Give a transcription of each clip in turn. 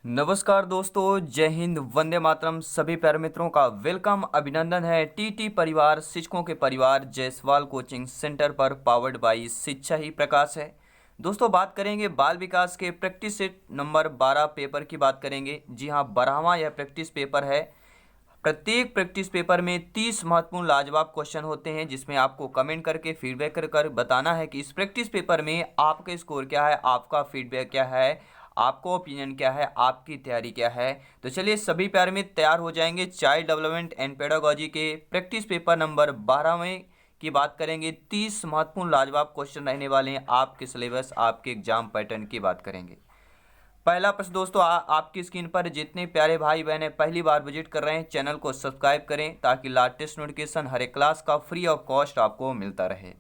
नमस्कार दोस्तों, जय हिंद, वंदे मातरम। सभी प्यारे मित्रों का वेलकम, अभिनंदन है। टीटी परिवार, शिक्षकों के परिवार जायसवाल कोचिंग सेंटर पर, पावर्ड बाई शिक्षा ही प्रकाश है। दोस्तों, बात करेंगे बाल विकास के प्रैक्टिस सेट नंबर 12 पेपर की बात करेंगे। जी हाँ, 12वां यह प्रैक्टिस पेपर है। प्रत्येक प्रैक्टिस पेपर में 30 महत्वपूर्ण लाजवाब क्वेश्चन होते हैं, जिसमें आपको कमेंट करके फीडबैक कर बताना है कि इस प्रैक्टिस पेपर में आपका स्कोर क्या है, आपका फीडबैक क्या है, आपको ओपिनियन क्या है, आपकी तैयारी क्या है। तो चलिए, सभी प्यारे मित्र तैयार हो जाएंगे। चाइल्ड डेवलपमेंट एंड पेडागोजी के प्रैक्टिस पेपर नंबर 12 में की बात करेंगे। 30 महत्वपूर्ण लाजवाब क्वेश्चन रहने वाले हैं। आपके सिलेबस, आपके एग्जाम पैटर्न की बात करेंगे। पहला प्रश्न दोस्तों, आपकी स्क्रीन पर जितने प्यारे भाई बहनें पहली बार विजिट कर रहे हैं, चैनल को सब्सक्राइब करें ताकि लेटेस्ट नोटिफिकेशन हर एक क्लास का फ्री ऑफ कॉस्ट आपको मिलता रहे।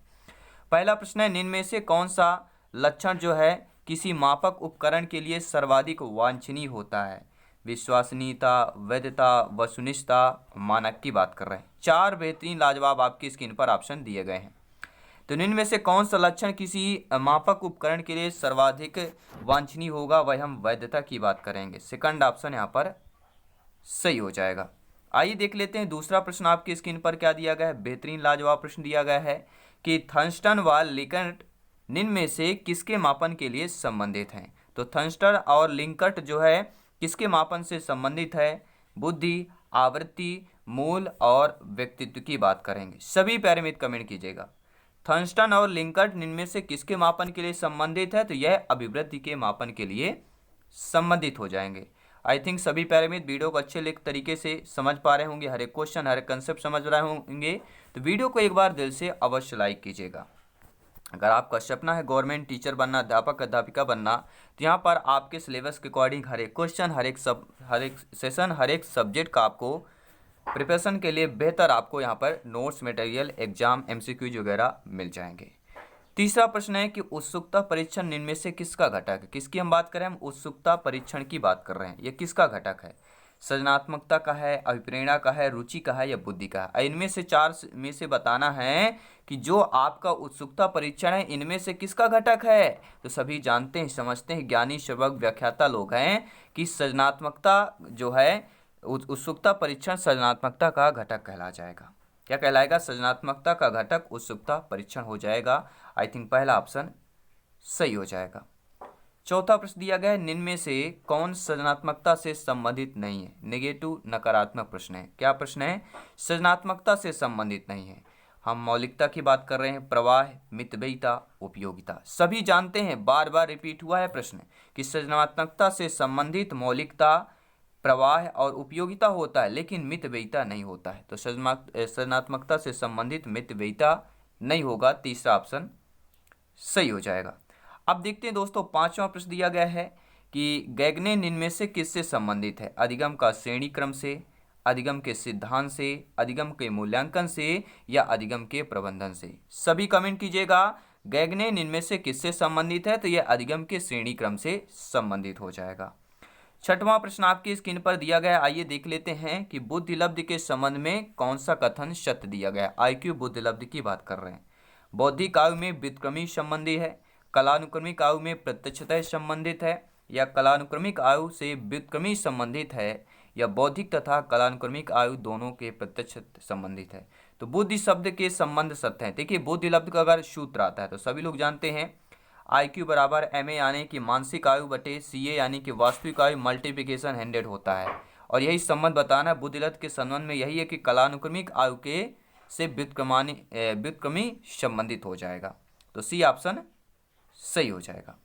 पहला प्रश्न है, निम्न में से कौन सा लक्षण जो है किसी मापक उपकरण के लिए सर्वाधिक वांछनीय होता है? विश्वसनीयता, वैधता, वस्तुनिष्ठता, मानक की बात कर रहे हैं। 4 बेहतरीन लाजवाब आपकी स्क्रीन पर ऑप्शन दिए गए हैं। तो निम्न में से कौन सा लक्षण किसी मापक उपकरण के लिए सर्वाधिक वांछनीय होगा? वह हम वैधता की बात करेंगे। सेकंड ऑप्शन यहाँ पर सही हो जाएगा। आइए देख लेते हैं दूसरा प्रश्न आपकी स्क्रीन पर क्या दिया गया है। बेहतरीन लाजवाब प्रश्न दिया गया है कि थर्स्टन व लिंकट निम्न में से किसके मापन के लिए संबंधित हैं? तो थर्स्टन और लिंकट जो है किसके मापन से संबंधित है? बुद्धि, आवृत्ति, मूल और व्यक्तित्व की बात करेंगे। सभी प्यारे मित्र कमेंट कीजिएगा। थर्स्टन और लिंकट निम्न में से किसके मापन के लिए संबंधित है? तो यह अभिवृद्धि के मापन के लिए संबंधित हो जाएंगे। आई थिंक सभी प्यारे मित्र वीडियो को अच्छे तरीके से समझ पा रहे होंगे, हर एक क्वेश्चन, हर एक कंसेप्ट समझ रहे होंगे। तो वीडियो को एक बार दिल से अवश्य लाइक कीजिएगा। अगर आपका सपना है गवर्नमेंट टीचर बनना, अध्यापक अध्यापिका बनना, तो यहाँ पर आपके सिलेबस के अकॉर्डिंग हर एक क्वेश्चन, हर एक सेशन, हर एक सब्जेक्ट का आपको प्रिपरेशन के लिए बेहतर आपको यहाँ पर नोट्स, मटेरियल, एग्जाम, एमसीक्यूज वगैरह मिल जाएंगे। तीसरा प्रश्न है कि उत्सुकता परीक्षण निम्न में से किसका घटक है? किसकी हम बात करें? हम उत्सुकता परीक्षण की बात कर रहे हैं। ये किसका घटक है? सृजनात्मकता का है, अभिप्रेरणा का है, रुचि का है या बुद्धि का है? इनमें से 4 में से बताना है कि जो आपका उत्सुकता परीक्षण है इनमें से किसका घटक है। तो सभी जानते हैं, समझते हैं, ज्ञानी, सर्वज्ञ, व्याख्याता लोग हैं कि सृजनात्मकता जो है, उत्सुकता परीक्षण सृजनात्मकता का घटक कहला जाएगा। क्या कहलाएगा? सृजनात्मकता का घटक उत्सुकता परीक्षण हो जाएगा। आई थिंक पहला ऑप्शन सही हो जाएगा। चौथा प्रश्न दिया गया है, निम्न में से कौन सृजनात्मकता से संबंधित नहीं है? नेगेटिव, नकारात्मक प्रश्न है। क्या प्रश्न है? सृजनात्मकता से संबंधित नहीं है। हम मौलिकता की बात कर रहे हैं, प्रवाह, मितव्ययिता, उपयोगिता। सभी जानते हैं, बार बार रिपीट हुआ है प्रश्न कि सृजनात्मकता से संबंधित मौलिकता, प्रवाह और उपयोगिता होता है, लेकिन मितव्ययिता नहीं होता है। तो सृजनात्मकता से संबंधित मितव्ययिता नहीं होगा। तीसरा ऑप्शन सही हो जाएगा। अब देखते हैं दोस्तों, 5वां प्रश्न दिया गया है कि गैगने निम्न में से किससे संबंधित है? अधिगम का श्रेणी क्रम से, अधिगम के सिद्धांत से, अधिगम के मूल्यांकन से या अधिगम के प्रबंधन से? सभी कमेंट कीजिएगा। गैगने निम्न में से किससे संबंधित है? तो यह अधिगम के श्रेणी क्रम से संबंधित हो जाएगा। छठवां प्रश्न आपकी स्क्रीन पर दिया गया है। आइए देख लेते हैं कि बुद्धिलब्धि के संबंध में कौन सा कथन सत्य दिया गया है। आईक्यू बुद्धिलब्धि की बात कर रहे हैं। बौद्धिक आयु में व्युत्क्रमी संबंधी है, कलानुक्रमिक आयु में प्रत्यक्षतः संबंधित है, या कलानुक्रमिक आयु से व्युत्क्रमी संबंधित है, या बौद्धिक तथा कलानुक्रमिक आयु दोनों के प्रत्यक्ष संबंधित है। तो बुद्धि शब्द के संबंध सत्य है। देखिए, बुद्धिलब्धि का अगर सूत्र आता है तो सभी लोग जानते हैं, IQ बराबर MA यानी कि मानसिक आयु बटे CA यानी कि वास्तविक आयु मल्टीप्लिकेशन 100 होता है। और यही संबंध बताना है बुद्धिलब्धि के संबंध में, यही है कि कलानुक्रमिक आयु के से व्युत्क्रमी संबंधित हो जाएगा। तो सी ऑप्शन सही हो जाएगा।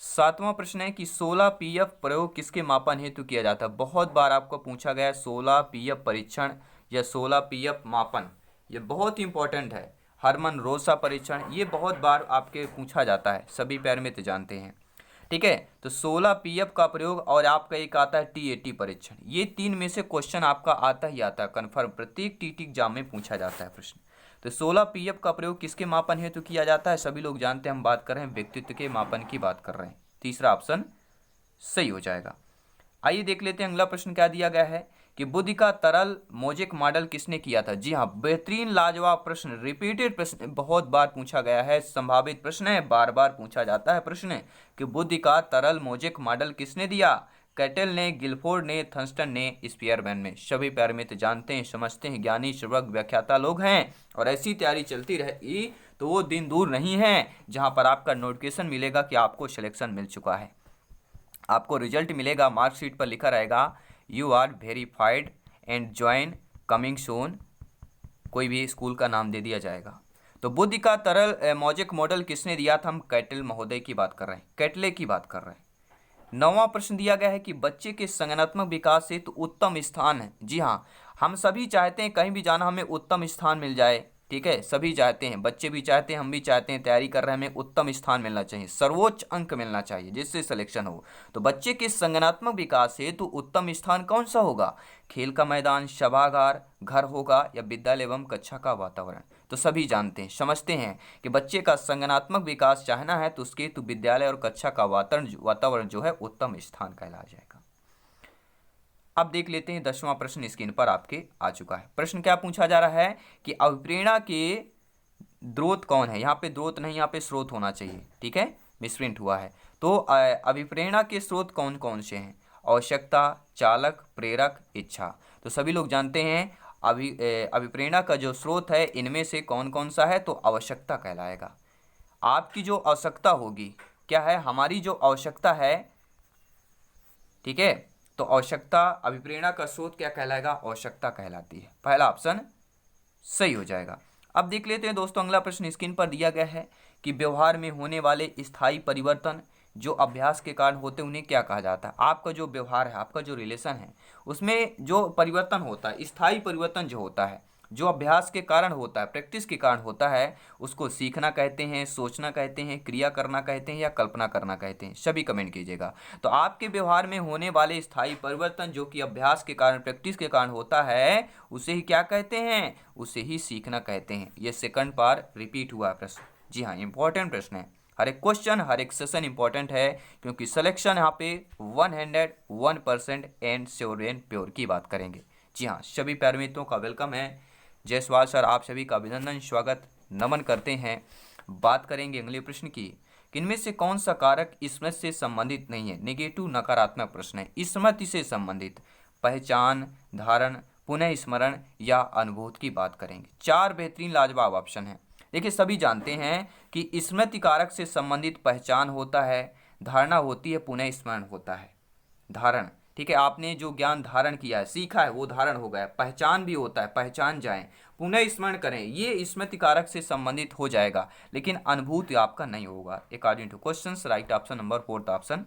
7वां प्रश्न है कि 16 PF प्रयोग किसके मापन हेतु किया जाता है? बहुत बार आपको पूछा गया है 16 PF परीक्षण या 16 PF मापन, ये बहुत इंपॉर्टेंट है। हरमन रोसा परीक्षण, ये बहुत बार आपके पूछा जाता है, सभी पैरामीटर जानते हैं। ठीक है, तो 16 PF का प्रयोग और आपका एक आता है TAT परीक्षण। ये 3 में से क्वेश्चन आपका आता ही आता है कन्फर्म, प्रत्येक TT एग्जाम में पूछा जाता है प्रश्न। तो 16 PF का प्रयोग किसके मापन हेतु किया जाता है? सभी लोग जानते हैं, हम बात कर रहे हैं व्यक्तित्व के मापन की बात कर रहे हैं। तीसरा ऑप्शन सही हो जाएगा। आइए देख लेते हैं अगला प्रश्न क्या दिया गया है कि बुद्धि का तरल मोजेक मॉडल किसने किया था? जी हाँ, बेहतरीन लाजवाब प्रश्न, रिपीटेड प्रश्न, बहुत बार पूछा गया है, संभावित प्रश्न है, बार बार पूछा जाता है प्रश्न कि बुद्धि का तरल मोजेक मॉडल किसने दिया? कैटल ने, गिलफोर्ड ने, थर्स्टन ने, स्पीयरमैन ने। सभी प्यारे मित्र जानते हैं, समझते हैं, ज्ञानी, श्रवक, व्याख्याता लोग हैं और ऐसी तैयारी चलती रहेगी तो वो दिन दूर नहीं है जहां पर आपका नोटिफिकेशन मिलेगा कि आपको सिलेक्शन मिल चुका है, आपको रिजल्ट मिलेगा, मार्कशीट पर लिखा रहेगा you are verified and join coming soon, कोई भी स्कूल का नाम दे दिया जाएगा। तो बुद्धि का तरल मौजिक मॉडल किसने दिया था? हम कैटल महोदय की बात कर रहे हैं, कैटले की बात कर रहे हैं। 9वां प्रश्न दिया गया है कि बच्चे के संज्ञानात्मक विकास हेतु उत्तम स्थान है। जी हाँ, हम सभी चाहते हैं कहीं भी जाना हमें उत्तम स्थान मिल जाए, ठीक है, सभी चाहते हैं, बच्चे भी चाहते हैं, हम भी चाहते हैं, तैयारी कर रहे हैं, हमें उत्तम स्थान मिलना चाहिए, सर्वोच्च अंक मिलना चाहिए जिससे सिलेक्शन हो। तो बच्चे के संज्ञानात्मक विकास हेतु उत्तम स्थान कौन सा होगा? खेल का मैदान, सभागार, घर होगा या विद्यालय एवं कक्षा का वातावरण? तो सभी जानते हैं, समझते हैं कि बच्चे का संज्ञानात्मक विकास चाहना है तो उसके हेतु विद्यालय और कक्षा का वातावरण जो है उत्तम स्थान कहला जाएगा। अब देख लेते हैं 10वां प्रश्न स्क्रीन पर आपके आ चुका है। प्रश्न क्या पूछा जा रहा है कि अभिप्रेरणा के स्रोत कौन है? यहाँ पे स्रोत नहीं, यहाँ पे स्रोत होना चाहिए, ठीक है, मिसप्रिंट हुआ है। तो अभिप्रेरणा के स्रोत कौन कौन से हैं? आवश्यकता, चालक, प्रेरक, इच्छा। तो सभी लोग जानते हैं अभिप्रेरणा का जो स्रोत है इनमें से कौन कौन सा है? तो आवश्यकता कहलाएगा। आपकी जो आवश्यकता होगी, क्या है हमारी जो आवश्यकता है, ठीक है, तो आवश्यकता, अभिप्रेरणा का स्रोत क्या कहलाएगा? आवश्यकता कहलाती है। पहला ऑप्शन सही हो जाएगा। अब देख लेते हैं दोस्तों, अगला प्रश्न स्क्रीन पर दिया गया है कि व्यवहार में होने वाले स्थायी परिवर्तन जो अभ्यास के कारण होते हैं उन्हें क्या कहा जाता है? आपका जो व्यवहार है, आपका जो रिलेशन है, उसमें जो परिवर्तन होता है, स्थायी परिवर्तन जो होता है, जो अभ्यास के कारण होता है, प्रैक्टिस के कारण होता है, उसको सीखना कहते हैं, सोचना कहते हैं, क्रिया करना कहते हैं या कल्पना करना कहते हैं। सभी कमेंट कीजिएगा। तो आपके व्यवहार में होने वाले स्थायी परिवर्तन जो कि अभ्यास के कारण, प्रैक्टिस के कारण होता है, उसे ही क्या कहते हैं? उसे ही सीखना कहते हैं। ये सेकंड बार रिपीट हुआ प्रश्न। जी हाँ, इंपॉर्टेंट प्रश्न है। हर एक क्वेश्चन, हर एक सेशन इंपॉर्टेंट है क्योंकि सिलेक्शन यहाँ पे 101% एंड श्योर एंड प्योर की बात करेंगे। जी हाँ, सभी प्यारे मित्रों का वेलकम है। जयसवाल सर आप सभी का अभिनंदन, स्वागत, नमन करते हैं। बात करेंगे अगले प्रश्न की कि इनमें से कौन सा कारक स्मृति से संबंधित नहीं है? नेगेटिव नकारात्मक प्रश्न है। स्मृति से संबंधित पहचान, धारण, पुनः स्मरण या अनुभूति की बात करेंगे। 4 बेहतरीन लाजवाब ऑप्शन है। देखिए सभी जानते हैं कि स्मृति कारक से संबंधित पहचान होता है, धारणा होती है, पुनः स्मरण होता है, धारण, ठीक है, आपने जो ज्ञान धारण किया है, सीखा है, वो धारण हो गया। पहचान भी होता है, पहचान जाएं, पुनः स्मरण करें, ये स्मृति कारक से संबंधित हो जाएगा, लेकिन अनुभूति आपका नहीं होगा। According two questions right option number 4 option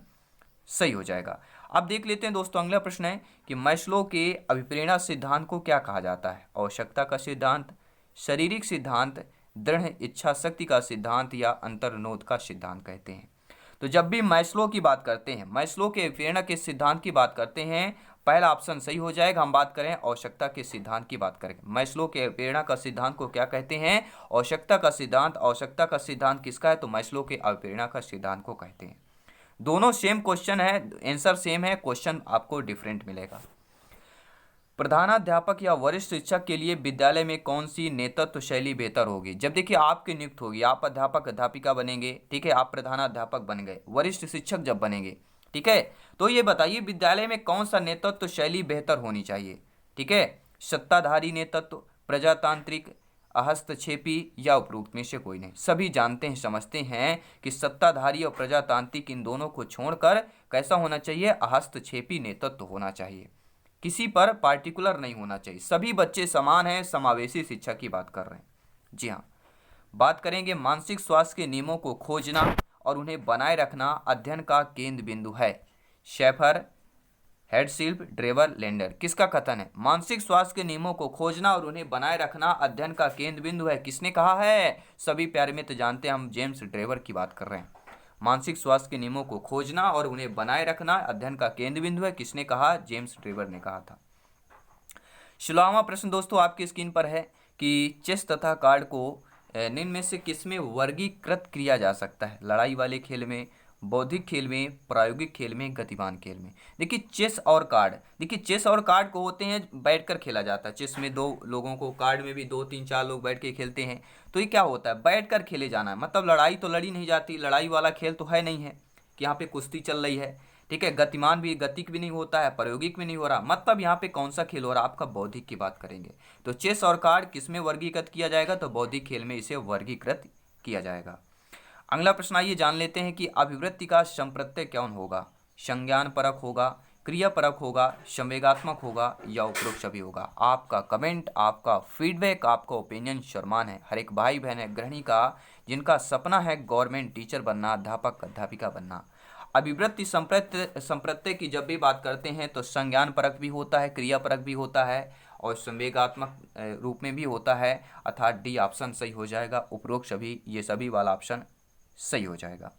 सही हो जाएगा। अब देख लेते हैं दोस्तों, अगला प्रश्न है कि मैस्लो के अभिप्रेरणा सिद्धांत को क्या कहा जाता है? आवश्यकता का सिद्धांत, शारीरिक सिद्धांत, दृढ़ इच्छा शक्ति का सिद्धांत या अंतर्निरोध का सिद्धांत कहते हैं। तो जब भी मैस्लो की बात करते हैं, मैस्लो के प्रेरणा के सिद्धांत की बात करते हैं, पहला ऑप्शन सही हो जाएगा। हम बात करें आवश्यकता के सिद्धांत की बात करेंगे। मैस्लो के प्रेरणा का सिद्धांत को क्या कहते हैं? आवश्यकता का सिद्धांत। आवश्यकता का सिद्धांत किसका है? तो मैस्लो के अभिप्रेरणा का सिद्धांत को कहते हैं। दोनों सेम क्वेश्चन है, आंसर सेम है, क्वेश्चन आपको डिफरेंट मिलेगा। प्रधानाध्यापक या वरिष्ठ शिक्षक के लिए विद्यालय में कौन सी नेतृत्व शैली बेहतर होगी? जब देखिए आपकी नियुक्त होगी, आप अध्यापक अध्यापिका बनेंगे, ठीक है, आप प्रधानाध्यापक बन गए, वरिष्ठ शिक्षक जब बनेंगे, ठीक है, तो ये बताइए विद्यालय में कौन सा नेतृत्व शैली बेहतर होनी चाहिए? ठीक है, सत्ताधारी नेतृत्व, प्रजातांत्रिक, हस्तक्षेपी या उपरोक्त में से कोई नहीं। सभी जानते हैं, समझते हैं कि सत्ताधारी और प्रजातांत्रिक इन दोनों को छोड़कर कैसा होना चाहिए? हस्तक्षेपी नेतृत्व होना चाहिए, किसी पर पार्टिकुलर नहीं होना चाहिए। सभी बच्चे समान हैं, समावेशी शिक्षा की बात कर रहे हैं। जी हाँ, बात करेंगे मानसिक स्वास्थ्य के नियमों को खोजना और उन्हें बनाए रखना अध्ययन का केंद्र बिंदु है। शेफर, हेडशिल्प, ड्रेवर, लेंडर, किसका कथन है? मानसिक स्वास्थ्य के नियमों को खोजना और उन्हें बनाए रखना अध्ययन का केंद्र बिंदु है। किसने कहा है? सभी प्यारे मित्र जानते हैं, हम जेम्स ड्रेवर की बात कर रहे हैं। मानसिक स्वास्थ्य के नियमों को खोजना और उन्हें बनाए रखना अध्ययन का केंद्र बिंदु है। किसने कहा? जेम्स ड्रेवर ने कहा था। 16वां प्रश्न दोस्तों आपकी स्क्रीन पर है कि चेस तथा कार्ड को निम्न में से किसमें वर्गीकृत किया जा सकता है? लड़ाई वाले खेल में, बौद्धिक खेल में, प्रायोगिक खेल में, गतिमान खेल में। देखिए चेस और कार्ड, देखिए चेस और कार्ड को होते हैं बैठकर खेला जाता है। चेस में 2 लोगों को, कार्ड में भी 2, 3, 4 लोग बैठ के खेलते हैं। तो ये क्या होता है? बैठकर खेले जाना है, मतलब लड़ाई तो लड़ी नहीं जाती, लड़ाई वाला खेल तो है नहीं है कि यहाँ पे कुश्ती चल रही है, ठीक है, गतिमान भी, गतिक भी नहीं होता है, प्रायोगिक भी नहीं हो रहा। मतलब यहाँ पे कौन सा खेल हो रहा है, आपका बौद्धिक की बात करेंगे। तो चेस और कार्ड किस में वर्गीकृत किया जाएगा, तो बौद्धिक खेल में इसे वर्गीकृत किया जाएगा। अगला प्रश्न आइए जान लेते हैं कि अभिवृत्ति का संप्रत्यय कौन होगा। संज्ञान परक होगा, क्रिया परक होगा, संवेगात्मक होगा या उपरोक्त सभी होगा। आपका कमेंट, आपका फीडबैक, आपका ओपिनियन शर्मान है। हर एक भाई बहन है गृहिणी का जिनका सपना है गवर्नमेंट टीचर बनना, अध्यापक अध्यापिका बनना। अभिवृत्ति संप्रत्यय की जब भी बात करते हैं तो संज्ञान परक भी होता है, क्रिया परक भी होता है और संवेगात्मक रूप में भी होता है, अर्थात डी ऑप्शन सही हो जाएगा। उपरोक्त सभी, ये सभी वाला ऑप्शन सही हो जाएगा।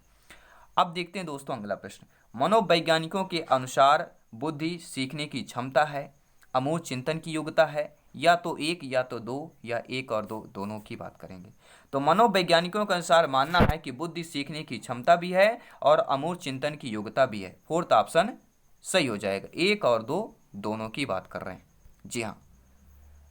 अब देखते हैं दोस्तों अगला प्रश्न। मनोवैज्ञानिकों के अनुसार बुद्धि सीखने की क्षमता है, अमूर्त चिंतन की योग्यता है, या तो एक या तो दो, या एक और दो, दोनों की बात करेंगे। तो मनोवैज्ञानिकों के अनुसार मानना है कि बुद्धि सीखने की क्षमता भी है और अमूर्त चिंतन की योग्यता भी है। फोर्थ ऑप्शन सही हो जाएगा, एक और दो, दोनों की बात कर रहे हैं। जी हाँ।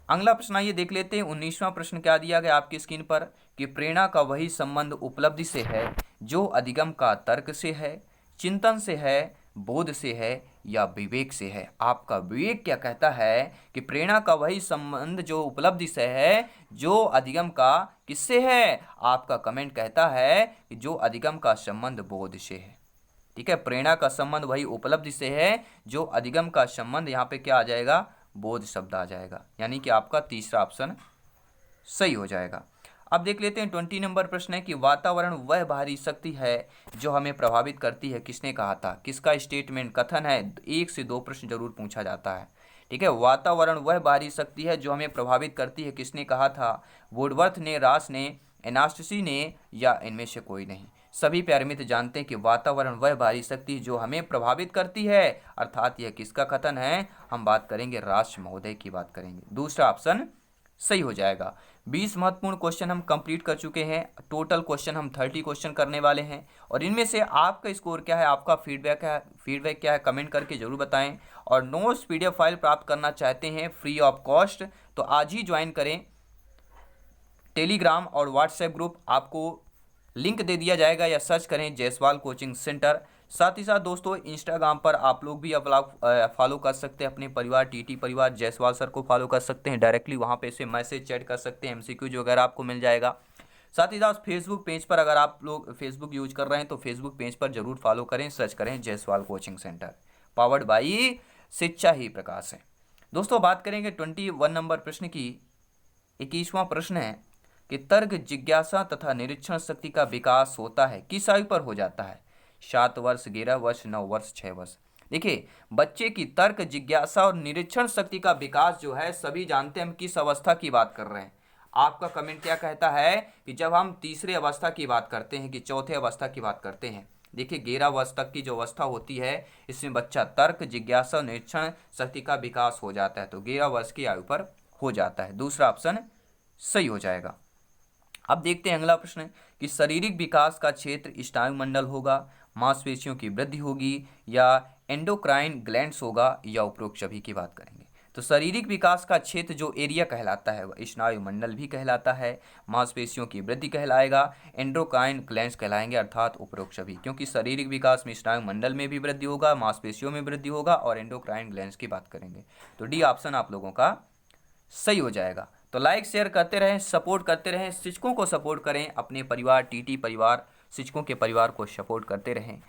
अगला प्रश्न आइए देख लेते हैं। 19वां प्रश्न क्या दिया गया आपकी स्क्रीन पर कि प्रेरणा का वही संबंध उपलब्धि से है जो अधिगम का तर्क से है, चिंतन से है, बोध से है या विवेक से है। आपका विवेक क्या कहता है कि प्रेरणा का वही संबंध जो उपलब्धि से है, जो अधिगम का किससे है। आपका कमेंट कहता है कि जो अधिगम का संबंध बोध से है। ठीक है, प्रेरणा का संबंध वही उपलब्धि से है, जो अधिगम का संबंध, यहाँ पे क्या आ जाएगा, बोध शब्द आ जाएगा। यानी कि आपका तीसरा ऑप्शन सही हो जाएगा। अब देख लेते हैं 20 नंबर प्रश्न है कि वातावरण वह बाहरी शक्ति है जो हमें प्रभावित करती है, किसने कहा था। किसका स्टेटमेंट कथन है, 1 से 2 प्रश्न जरूर पूछा जाता है। ठीक है, वातावरण वह बाहरी शक्ति है जो हमें प्रभावित करती है, किसने कहा था। वुडवर्थ ने, रास ने, एनास्टसी ने या इनमें से कोई नहीं। सभी प्यारे मित्र जानते हैं कि वातावरण वह बाहरी शक्ति जो हमें प्रभावित करती है, अर्थात यह किसका कथन है, हम बात करेंगे रास महोदय की बात करेंगे। दूसरा ऑप्शन सही हो जाएगा। 20 महत्वपूर्ण क्वेश्चन हम कंप्लीट कर चुके हैं। टोटल क्वेश्चन हम 30 क्वेश्चन करने वाले हैं और इनमें से आपका स्कोर क्या है, आपका फीडबैक क्या है, कमेंट करके जरूर बताएं। और नोट्स पीडीएफ फाइल प्राप्त करना चाहते हैं फ्री ऑफ कॉस्ट तो आज ही ज्वाइन करें। टेलीग्राम और व्हाट्सएप ग्रुप आपको लिंक दे दिया जाएगा या सर्च करें जायसवाल कोचिंग सेंटर। साथ ही साथ दोस्तों इंस्टाग्राम पर आप लोग भी फॉलो कर सकते हैं अपने परिवार टीटी परिवार जायसवाल सर को फॉलो कर सकते हैं डायरेक्टली, वहाँ पे से मैसेज चैट कर सकते हैं, एमसीक्यूज वगैरह आपको मिल जाएगा। साथ ही साथ फेसबुक पेज पर अगर आप लोग फेसबुक यूज कर रहे हैं तो फेसबुक पेज पर जरूर फॉलो करें, सर्च करें Jaiswal coaching centre, powered by शिक्षा ही प्रकाश है। दोस्तों बात करेंगे 21 नंबर प्रश्न की। 21वां प्रश्न है कि तर्क, जिज्ञासा तथा निरीक्षण शक्ति का विकास होता है किस आयु पर हो जाता है। 7 वर्ष, 11 वर्ष, 9 वर्ष, 6 वर्ष। देखिए बच्चे की तर्क, जिज्ञासा और निरीक्षण शक्ति का विकास जो है सभी जानते हैं हम किस अवस्था की बात कर रहे हैं। आपका कमेंट क्या कहता है कि जब हम तीसरे अवस्था की बात करते हैं कि चौथे अवस्था की बात करते हैं। देखिए 11 वर्ष तक की जो अवस्था होती है इसमें बच्चा तर्क, जिज्ञासा, निरीक्षण शक्ति का विकास हो जाता है, तो 11 वर्ष की आयु पर हो जाता है। दूसरा ऑप्शन सही हो जाएगा। अब देखते हैं अगला प्रश्न कि शारीरिक विकास का क्षेत्र स्नायुमंडल होगा, मांसपेशियों की वृद्धि होगी या एंडोक्राइन ग्लैंड्स होगा या उपरोक्त सभी की बात करेंगे। तो शारीरिक विकास का क्षेत्र जो एरिया कहलाता है वह स्नायुमंडल भी कहलाता है, मांसपेशियों की वृद्धि कहलाएगा, एंडोक्राइन ग्लैंड्स कहलाएंगे अर्थात उपरोक्त सभी। क्योंकि शारीरिक विकास में स्नायुमंडल में भी वृद्धि होगा, मांसपेशियों में वृद्धि होगा और एंडोक्राइन ग्लैंड्स की बात करेंगे। तो डी ऑप्शन आप लोगों का सही हो जाएगा। तो लाइक शेयर करते रहें, सपोर्ट करते रहें, शिक्षकों को सपोर्ट करें, अपने परिवार टीटी परिवार शिक्षकों के परिवार को सपोर्ट करते रहें।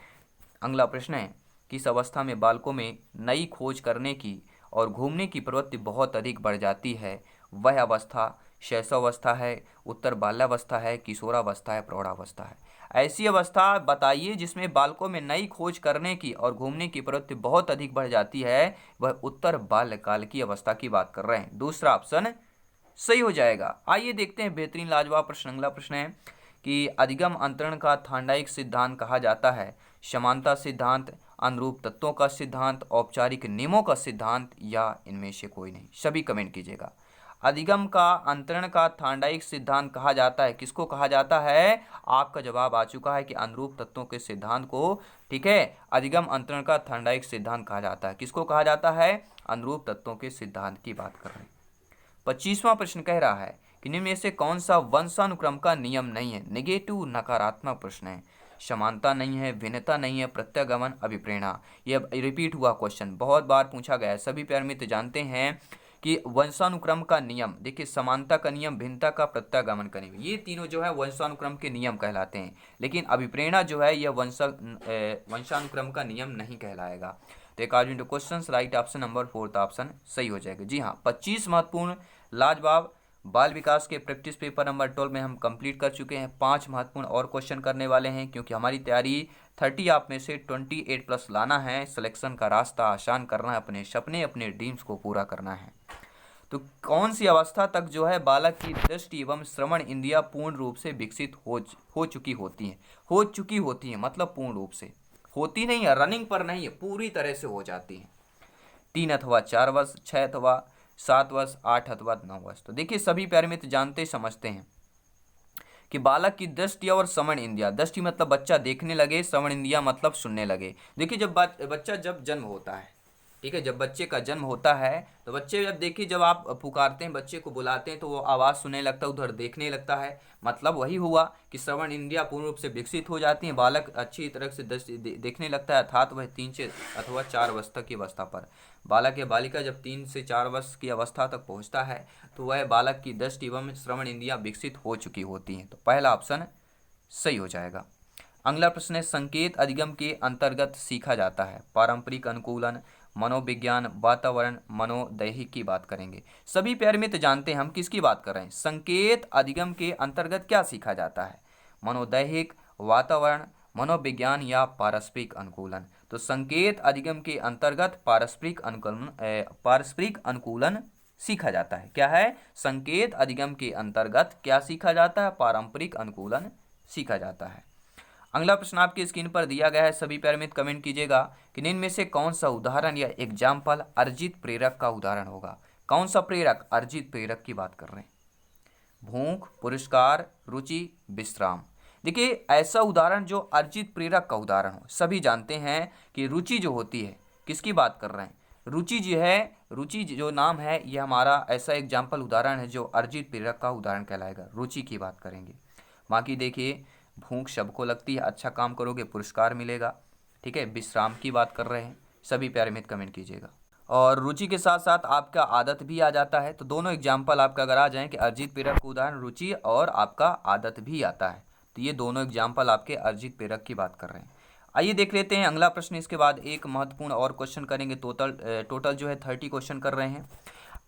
अगला प्रश्न है किस अवस्था में बालकों में नई खोज करने की और घूमने की प्रवृत्ति बहुत अधिक बढ़ जाती है। वह अवस्था शैशवावस्था है, उत्तर बाल्यावस्था है, किशोरावस्था है, प्रौढ़ावस्था है। ऐसी अवस्था बताइए जिसमें बालकों में नई खोज करने की और घूमने की प्रवृत्ति बहुत अधिक बढ़ जाती है, वह उत्तर बाल्यकाल की अवस्था की बात कर रहे हैं। दूसरा ऑप्शन सही हो जाएगा। आइए देखते हैं बेहतरीन लाजवाब प्रश्न। अगला प्रश्न है कि अधिगम अंतरण का थांडाइक सिद्धांत कहा जाता है। समानता सिद्धांत, अनुरूप तत्वों का सिद्धांत, औपचारिक नियमों का सिद्धांत या इनमें से कोई नहीं। सभी कमेंट कीजिएगा। अधिगम का अंतरण का थांडाइक सिद्धांत कहा जाता है, किसको कहा जाता है। आपका जवाब आ चुका है कि अनुरूप तत्वों के सिद्धांत को, ठीक है, अधिगम अंतरण का थांडाइक सिद्धांत कहा जाता है। किसको कहा जाता है, अनुरूप तत्वों के सिद्धांत की बात कर रहे हैं। 25वां प्रश्न कह रहा है कि निम्न में से कौन सा वंशानुक्रम का नियम नहीं है। नेगेटिव नकारात्मक प्रश्न है। समानता नहीं है, भिन्नता नहीं है, प्रत्यागमन, अभिप्रेरणा। ये रिपीट हुआ क्वेश्चन बहुत बार पूछा गया है। सभी प्यारे मित्र जानते हैं कि वंशानुक्रम का नियम, देखिए समानता का नियम, भिन्नता का, प्रत्यागमन का नियम, ये तीनों जो है वंशानुक्रम के नियम कहलाते हैं। लेकिन अभिप्रेरणा जो है यह वंशानुक्रम का नियम नहीं कहलाएगा। तो according to question right option number 4 option सही हो जाएगा। जी हाँ, 25 महत्वपूर्ण लाजवाब बाल विकास के प्रैक्टिस पेपर नंबर 12 में हम कंप्लीट कर चुके हैं। 5 महत्वपूर्ण और क्वेश्चन करने वाले हैं, क्योंकि हमारी तैयारी 30 आप में से 28+ लाना है। सिलेक्शन का रास्ता आसान करना है, अपने सपने अपने ड्रीम्स को पूरा करना है। तो कौन सी अवस्था तक जो है बालक की दृष्टि एवं श्रवण इंद्रियां पूर्ण रूप से विकसित हो चुकी होती हैं, मतलब पूर्ण रूप से होती नहीं है, रनिंग पर नहीं है, पूरी तरह से हो जाती है। 3 अथवा 4 वर्ष, 6 अथवा 7 वर्ष, 8 अथवा 9 वर्ष। तो देखिए सभी प्यारे मित्र जानते समझते हैं कि बालक की दृष्टि और श्रवण इंद्रिया, दृष्टि मतलब बच्चा देखने लगे, श्रवण इंद्रिया मतलब सुनने लगे। देखिए जब बच्चा जब जन्म होता है, ठीक है, जब बच्चे का जन्म होता है तो बच्चे जब देखिए जब आप पुकारते हैं, बच्चे को बुलाते हैं तो वो आवाज़ सुनने लगता है, उधर देखने लगता है। मतलब वही हुआ कि श्रवण इंद्रिया पूर्ण रूप से विकसित हो जाती हैं, बालक अच्छी तरह से देखने लगता है। अर्थात वह 3 से अथवा 4 वर्ष तक की अवस्था पर बालक या बालिका जब 3 से 4 वर्ष की अवस्था तक पहुँचता है तो वह बालक की दृष्टि एवं श्रवण इंद्रिया विकसित हो चुकी होती हैं। तो पहला ऑप्शन सही हो जाएगा। अगला प्रश्न है, संकेत अधिगम के अंतर्गत सीखा जाता है। पारंपरिक अनुकूलन, मनोविज्ञान, वातावरण, मनोदैहिक की बात करेंगे। सभी प्यारे मित्र जानते हैं हम किसकी बात कर रहे हैं। संकेत अधिगम के अंतर्गत क्या सीखा जाता है? मनोदैहिक, वातावरण, मनोविज्ञान या पारस्परिक अनुकूलन। तो संकेत अधिगम के अंतर्गत पारस्परिक अनुकूलन सीखा जाता है। क्या है? संकेत अधिगम के अंतर्गत क्या सीखा जाता है? पारंपरिक अनुकूलन सीखा जाता है। अगला प्रश्न आपकी स्क्रीन पर दिया गया है, सभी प्यारे मित्र कमेंट कीजिएगा कि निम्न में से कौन सा उदाहरण या एग्जाम्पल अर्जित प्रेरक का उदाहरण होगा। कौन सा प्रेरक? अर्जित प्रेरक की बात कर रहे हैं। भूख, पुरस्कार, रुचि, विश्राम। देखिए ऐसा उदाहरण जो अर्जित प्रेरक का उदाहरण हो। सभी जानते हैं कि रुचि जो होती है, किसकी बात कर रहे हैं? रुचि जो है, रुचि जो नाम है ये हमारा ऐसा एग्जाम्पल उदाहरण है जो अर्जित प्रेरक का उदाहरण कहलाएगा। रुचि की बात करेंगे। बाकी देखिए भूख सबको लगती है, अच्छा काम करोगे पुरस्कार मिलेगा, ठीक है। विश्राम की बात कर रहे हैं, सभी प्यारे मित्र कमेंट कीजिएगा। और रुचि के साथ साथ आपका आदत भी आ जाता है। तो दोनों एग्जाम्पल आपका अगर आ जाएं कि अर्जित प्रेरक का उदाहरण रुचि और आपका आदत भी आता है, तो ये दोनों एग्जाम्पल आपके अर्जित प्रेरक की बात कर रहे हैं। आइए देख लेते हैं अगला प्रश्न। इसके बाद एक महत्वपूर्ण और क्वेश्चन करेंगे। टोटल जो है 30 क्वेश्चन कर रहे हैं।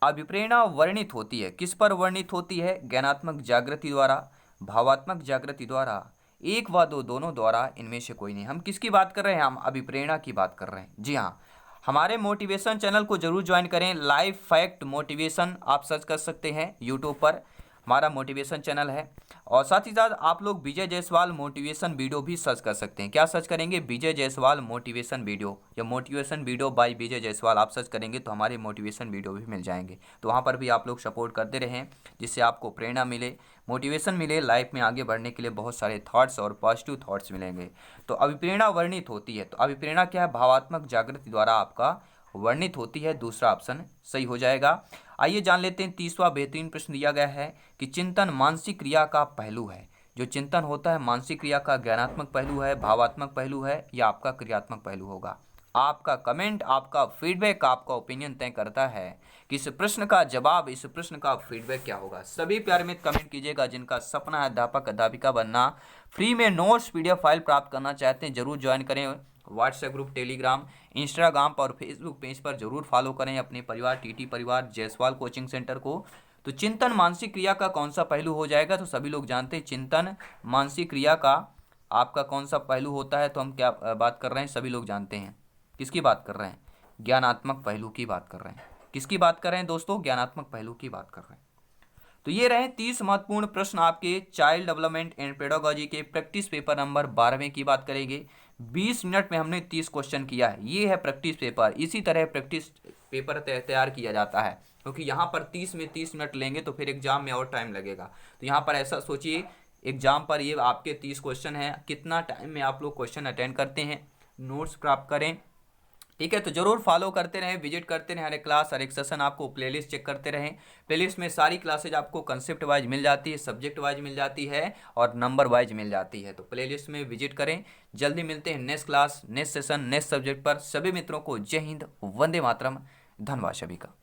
अभिप्रेरणा वर्णित होती है, किस पर वर्णित होती है? ज्ञानात्मक जागृति द्वारा, भावात्मक जागृति द्वारा, एक व दो दोनों द्वारा, इनमें से कोई नहीं। हम किसकी बात कर रहे हैं? हम अभिप्रेरणा की बात कर रहे हैं। जी हाँ, हमारे मोटिवेशन चैनल को जरूर ज्वाइन करें। लाइफ फैक्ट मोटिवेशन आप सर्च कर सकते हैं यूट्यूब पर, हमारा मोटिवेशन चैनल है। और साथ ही साथ आप लोग विजय जायसवाल मोटिवेशन वीडियो भी सर्च कर सकते हैं। क्या सर्च करेंगे? विजय जायसवाल मोटिवेशन वीडियो या मोटिवेशन वीडियो बाय विजय जायसवाल आप सर्च करेंगे तो हमारे मोटिवेशन वीडियो भी मिल जाएंगे। तो वहाँ पर भी आप लोग सपोर्ट करते रहें, जिससे आपको प्रेरणा मिले, मोटिवेशन मिले, लाइफ में आगे बढ़ने के लिए बहुत सारे थॉट्स और पॉजिटिव थॉट्स मिलेंगे। तो अभिप्रेरणा वर्णित होती है। तो अभिप्रेरणा क्या है? भावात्मक जागृति द्वारा आपका वर्णित होती है। दूसरा ऑप्शन सही हो जाएगा। आइए जान लेते हैं 30वां बेहतरीन प्रश्न दिया गया है कि चिंतन मानसिक क्रिया का पहलू है। जो चिंतन होता है मानसिक क्रिया का ज्ञानात्मक पहलू है, भावात्मक पहलू है या आपका क्रियात्मक पहलू होगा। आपका कमेंट, आपका फीडबैक, आपका ओपिनियन तय करता है कि इस प्रश्न का जवाब, इस प्रश्न का फीडबैक क्या होगा। सभी प्यारे मित्र कमेंट कीजिएगा। जिनका सपना है अध्यापक अध्यापिका बनना, फ्री में नोट्स पीडीएफ फाइल प्राप्त करना चाहते हैं, जरूर ज्वाइन करें। व्हाट्सएप ग्रुप, टेलीग्राम, इंस्टाग्राम और फेसबुक पेज पर जरूर फॉलो करें अपने परिवार टीटी परिवार जायसवाल कोचिंग सेंटर को। तो चिंतन मानसिक क्रिया का कौन सा पहलू हो जाएगा? तो सभी लोग जानते हैं चिंतन मानसिक क्रिया का आपका कौन सा पहलू होता है। तो हम क्या बात कर रहे हैं? सभी लोग जानते हैं किसकी बात कर रहे हैं? ज्ञानात्मक पहलू की बात कर रहे हैं। किसकी बात कर रहे हैं दोस्तों? ज्ञानात्मक पहलू की बात कर रहे हैं। तो ये रहे 30 महत्वपूर्ण प्रश्न आपके चाइल्ड डेवलपमेंट एंड पेडागोजी के प्रैक्टिस पेपर नंबर 12 की बात करेंगे। 20 मिनट में हमने 30 क्वेश्चन किया है। ये है प्रैक्टिस पेपर। इसी तरह प्रैक्टिस पेपर तैयार किया जाता है, क्योंकि यहाँ पर 30 में 30 मिनट लेंगे तो फिर एग्जाम में और टाइम लगेगा। तो यहाँ पर ऐसा सोचिए, एग्जाम पर ये आपके 30 क्वेश्चन हैं, कितना टाइम में आप लोग क्वेश्चन अटेंड करते हैं, नोट्स प्राप्त करें, ठीक है, तो जरूर फॉलो करते रहें, विजिट करते रहें, हर एक क्लास हर एक सेशन आपको प्लेलिस्ट चेक करते रहें। प्लेलिस्ट में सारी क्लासेज आपको कंसेप्ट वाइज मिल जाती है, सब्जेक्ट वाइज मिल जाती है और नंबर वाइज मिल जाती है। तो प्लेलिस्ट में विजिट करें। जल्दी मिलते हैं next class, next session, next subject पर। सभी मित्रों को जय हिंद, वंदे मातरम, धन्यवाद सभी का।